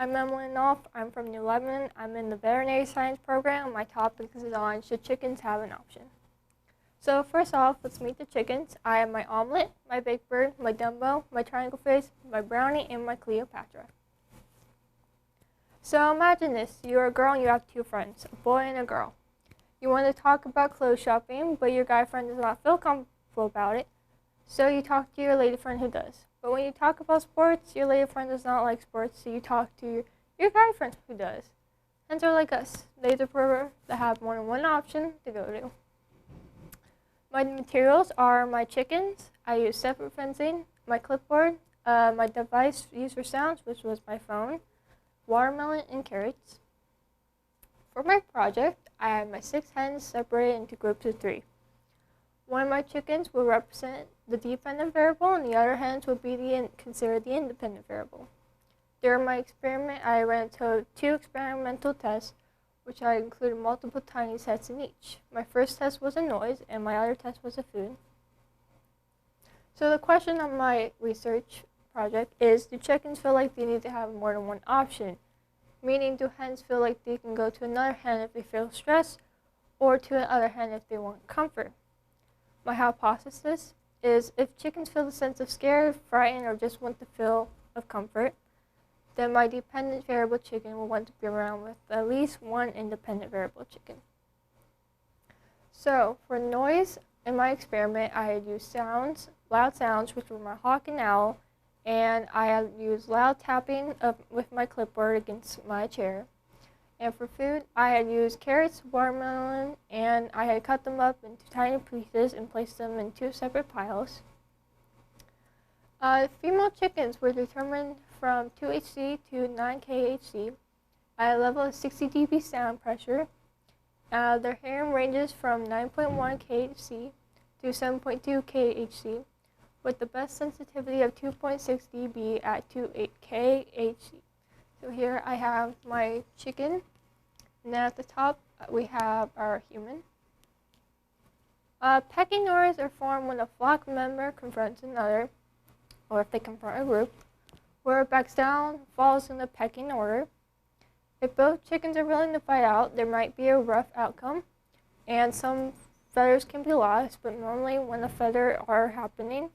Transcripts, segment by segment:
I'm Nulph. I'm from Nealeigh. I'm in the veterinary science program. My topic is on should chickens have an option. So first off, let's meet the chickens. I have my omelet, my baked bird, my Dumbo, my triangle face, my brownie, and my Cleopatra. So imagine this. You're a girl and you have two friends, a boy and a girl. You want to talk about clothes shopping, but your guy friend does not feel comfortable about it. So you talk to your lady friend who does. But when you talk about sports, your lady friend does not like sports, so you talk to your guy friend who does. Hens are like us. They prefer to have more than one option to go to. My materials are my chickens. I use separate fencing, my clipboard, my device used for sounds, which was my phone, watermelon, and carrots. For my project, I have my 6 hens separated into groups of 3. One of my chickens will represent the dependent variable, and the other hens will be considered the independent variable. During my experiment, I ran 2 experimental tests, which I included multiple tiny sets in each. My first test was a noise, and my other test was a food. So the question on my research project is, do chickens feel like they need to have more than one option? Meaning, do hens feel like they can go to another hen if they feel stressed, or to another hen if they want comfort? My hypothesis is if chickens feel the sense of scared, frightened, or just want the feel of comfort, then my dependent variable chicken will want to be around with at least one independent variable chicken. So for noise, in my experiment, I had used loud sounds, which were my hawk and owl, and I had used loud tapping with my clipboard against my chair. And for food, I had used carrots, watermelon, and I had cut them up into tiny pieces and placed them in 2 separate piles. Female chickens were determined from 2HC to 9kHC at a level of 60 dB sound pressure. Their hearing ranges from 9.1 kHC to 7.2 kHC, with the best sensitivity of 2.6 dB at 2.8 kHC. So here I have my chicken, and then at the top we have our human. Pecking orders are formed when a flock member confronts another, or if they confront a group. Where it backs down falls in the pecking order. If both chickens are willing to fight out, there might be a rough outcome, and some feathers can be lost, but normally when a feather are happening,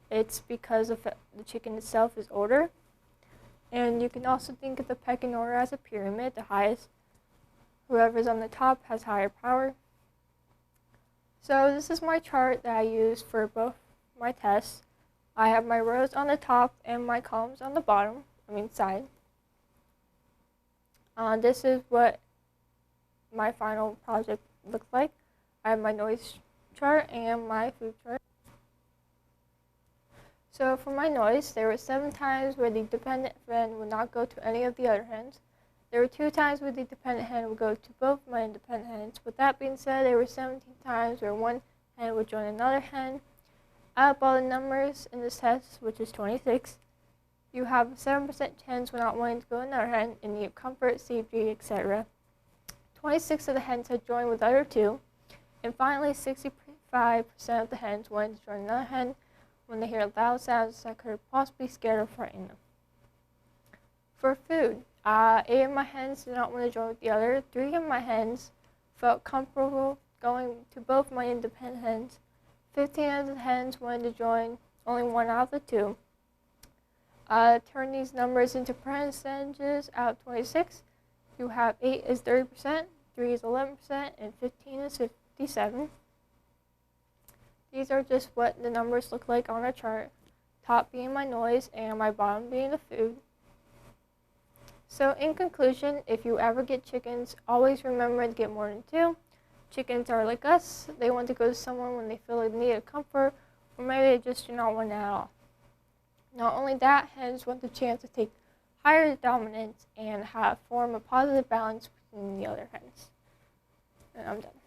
it's because the chicken itself is older. And you can also think of the pecking order as a pyramid. The highest, whoever's on the top, has higher power. So this is my chart that I use for both my tests. I have my rows on the top and my columns on the side. This is what my final project looks like. I have my noise chart and my food chart. So for my noise, there were 7 times where the dependent hen would not go to any of the other hens. There were 2 times where the dependent hen would go to both my independent hens. With that being said, there were 17 times where one hen would join another hen. Add up all the numbers in this test, which is 26. You have a 7% chance when not wanting to go to another hen in need of comfort, safety, etc. 26 of the hens had joined with the other 2. And finally, 65% of the hens wanted to join another hen when they hear loud sounds that could possibly scare or frighten them. For food, 8 of my hens did not want to join with the other. 3 of my hens felt comfortable going to both my independent hens. 15 of the hens wanted to join only 1 out of the 2. Turn these numbers into percentages out of 26. You have 8 is 30%, 3 is 11%, and 15 is 57%. These are just what the numbers look like on a chart, top being my noise and my bottom being the food. So in conclusion, if you ever get chickens, always remember to get more than 2. Chickens are like us. They want to go to someone when they feel like they need a comfort, or maybe they just do not want it at all. Not only that, hens want the chance to take higher dominance and form a positive balance between the other hens. And I'm done.